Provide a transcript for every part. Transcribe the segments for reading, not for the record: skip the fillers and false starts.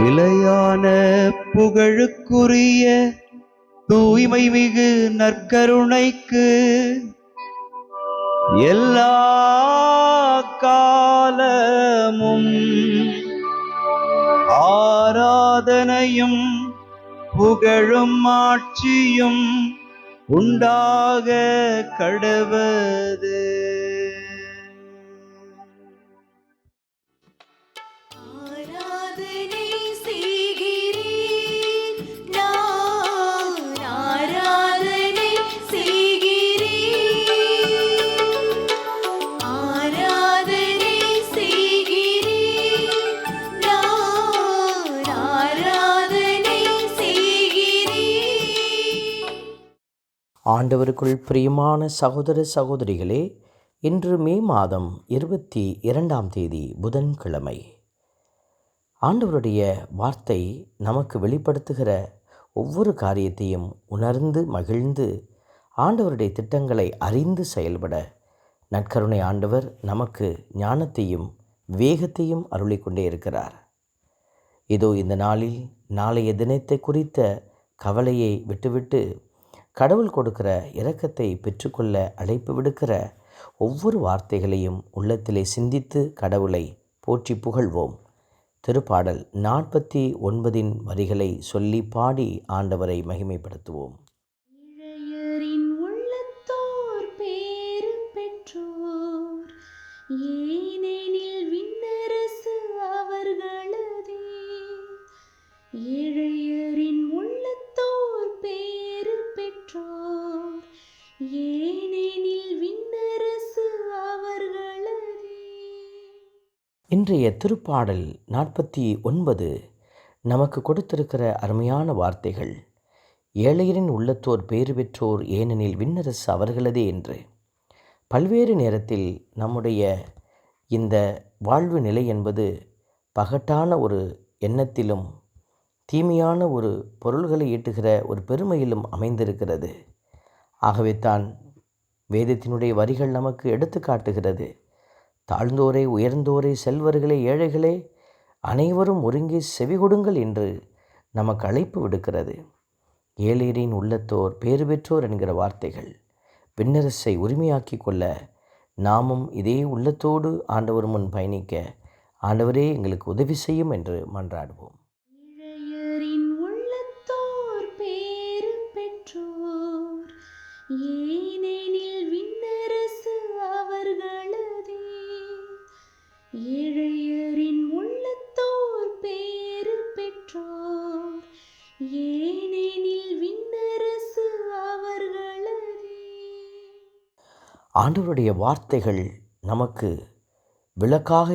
நிலையான புகழுக்குரிய தூய்மை மிகு நற்கருணைக்கு எல்லா காலமும் ஆராதனையும் புகழும் ஆட்சியும் உண்டாக கடவது. ஆண்டவருக்குள் பிரியமான சகோதர சகோதரிகளே, இன்று மே மாதம் 22 புதன்கிழமை. ஆண்டவருடைய வார்த்தை நமக்கு வெளிப்படுத்துகிற ஒவ்வொரு காரியத்தையும் உணர்ந்து மகிழ்ந்து ஆண்டவருடைய திட்டங்களை அறிந்து செயல்பட நற்கருணை ஆண்டவர் நமக்கு ஞானத்தையும் வேகத்தையும் அருளிக்கொண்டே இருக்கிறார். இதோ இந்த நாளில் நாளைய தினத்தை குறித்த கவலையை விட்டுவிட்டு கடவுள் கொடுக்கிற இரக்கத்தை பெற்றுக்கொள்ள அழைப்பு விடுக்கிற ஒவ்வொரு வார்த்தைகளையும் உள்ளத்திலே சிந்தித்து கடவுளை போற்றி புகழ்வோம். திருப்பாடல் 49 வரிகளை சொல்லி பாடி ஆண்டவரை மகிமைப்படுத்துவோம். இன்றைய திருப்பாடல் 49 நமக்கு கொடுத்திருக்கிற அருமையான வார்த்தைகள். ஏழையரின் உள்ளத்தோர் பேறு பெற்றோர், ஏனெனில் விண்ணரசு அவர்களதே என்று. பல்வேறு நேரத்தில் நம்முடைய இந்த வாழ்வு நிலை என்பது பகட்டான ஒரு எண்ணத்திலும் தீமையான ஒரு பொருள்களை ஈட்டுகிற ஒரு பெருமையிலும் அமைந்திருக்கிறது. ஆகவே தான் வேதத்தினுடைய வரிகள் நமக்கு எடுத்து காட்டுகிறது. தாழ்ந்தோரே, உயர்ந்தோரே, செல்வர்களே, ஏழைகளே, அனைவரும் ஒருங்கே செவி கொடுங்கள் என்று நமக்கு அழைப்பு விடுக்கிறது. ஏழையரின் உள்ளத்தோர் பேறு பெற்றோர் என்கிற வார்த்தைகள் விண்ணரசை உரிமையாக்கி கொள்ள நாமும் இதே உள்ளத்தோடு ஆண்டவர் முன் பயணிக்க ஆண்டவரே எங்களுக்கு உதவி செய்யும் என்று மன்றாடுவோம். ஏழையரின் உள்ளத்தோர் பேறு பெற்றோர், ஏனெனில் விண்ணரசு அவர்களதே. ஆண்டவருடைய வார்த்தைகள் நமக்கு விளக்காக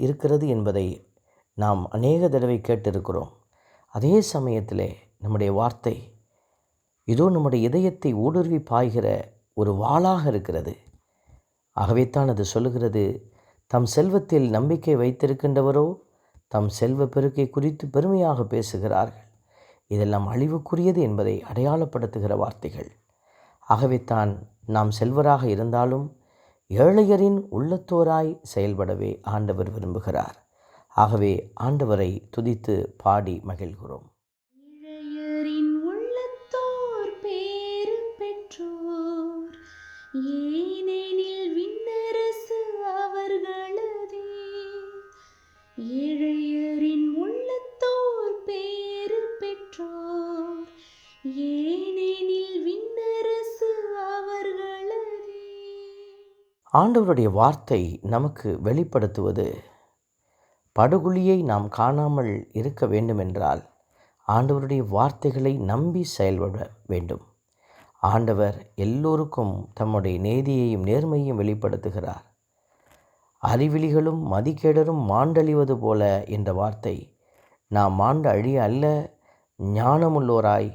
இருக்கிறது என்பதை நாம் அநேக தடவை கேட்டிருக்கிறோம். அதே சமயத்தில் நம்முடைய வார்த்தை இதோ நம்முடைய இதயத்தை ஊடுருவி பாய்கிற ஒரு வாளாக இருக்கிறது. ஆகவே தான் அது சொல்லுகிறது, தம் செல்வத்தில் நம்பிக்கை வைத்திருக்கின்றவரோ தம் செல்வ பெருக்கை குறித்து பெருமையாக பேசுகிறார்கள். இதெல்லாம் அழிவுக்குரியது என்பதை அடையாளப்படுத்துகிற வார்த்தைகள். ஆகவே தான் நாம் செல்வராக இருந்தாலும் ஏழையரின் உள்ளத்தோராய் செயல்படவே ஆண்டவர் விரும்புகிறார். ஆகவே ஆண்டவரை துதித்து பாடி மகிழ்கிறோம். ஏழையரின் உள்ளத்தோர் பேறு பெற்றோர், ஏனெனில் விண்ணரசு அவர்களதே. ஏழையரின் உள்ளத்தோர் பேறு பெற்றோர், ஏனெனில் விண்ணரசு அவர்களதே. ஆண்டவருடைய வார்த்தை நமக்கு வெளிப்படுத்துவது, படுகுழியை நாம் காணாமல் இருக்க வேண்டுமென்றால் ஆண்டவருடைய வார்த்தைகளை நம்பி செயல்பட வேண்டும். ஆண்டவர் எல்லோருக்கும் தம்முடைய நீதியையும் நேர்மையையும் வெளிப்படுத்துகிறார். அறிவிலிகளும் மதிகேடரும் மாண்டழிவது போல என்ற வார்த்தை நாம் மாண்டு அழிய அல்ல, ஞானமுள்ளோராய்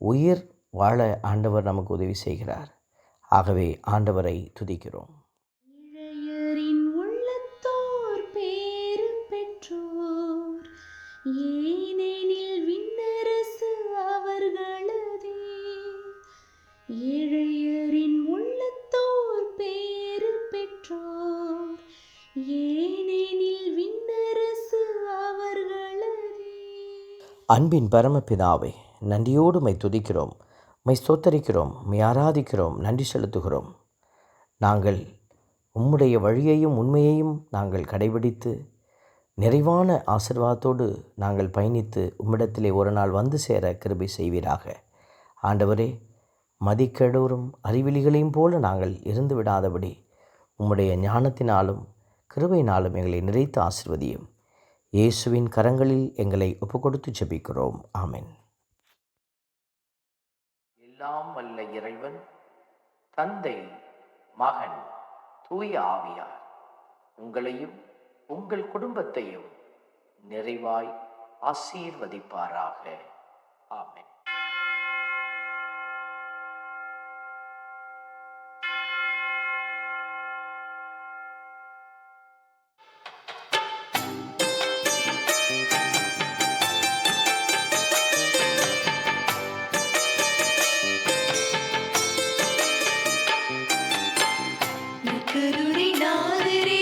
உயிர் வாழ ஆண்டவர் நமக்கு உதவி செய்கிறார். ஆகவே ஆண்டவரை துதிக்கிறோம். ஏழையரின் உள்ளத்தோர் பேறு பெற்றோர், ஏனெனில் விண்ணரசு அவர்களதே. ஏழையரின் உள்ளத்தோர் பேறு பெற்றோர், ஏனெனில் விண்ணரசு அவர்களதே. அன்பின் பரமபிதாவே, நன்றியோடு மை துதிக்கிறோம், மை ஸ்தோத்தரிக்கிறோம், மை ஆராதிக்கிறோம், நன்றி செலுத்துகிறோம். நாங்கள் உம்முடைய வழியையும் உண்மையையும் நாங்கள் கடைபிடித்து நிறைவான ஆசீர்வாதத்தோடு நாங்கள் பயணித்து உம்மிடத்திலே ஒரு நாள் வந்து சேர கிருபை செய்வீராக. ஆண்டவரே, மதிக்கெடோரும் அறிவிலிகளையும் போல நாங்கள் இருந்து விடாதபடி உம்முடைய ஞானத்தினாலும் கிருபையினாலும் எங்களை நிறைத்து ஆசீர்வதியும். இயேசுவின் கரங்களில் எங்களை ஒப்புக்கொடுத்து ஜெபிக்கிறோம். ஆமென். எல்லாம் வல்ல இறைவன், தந்தை, மகன், தூய ஆவியார் உங்களையும் உங்கள் குடும்பத்தையும் நிறைவாய் ஆசீர்வதிப்பாராக. ஆமென். நற்கருணை நாதரே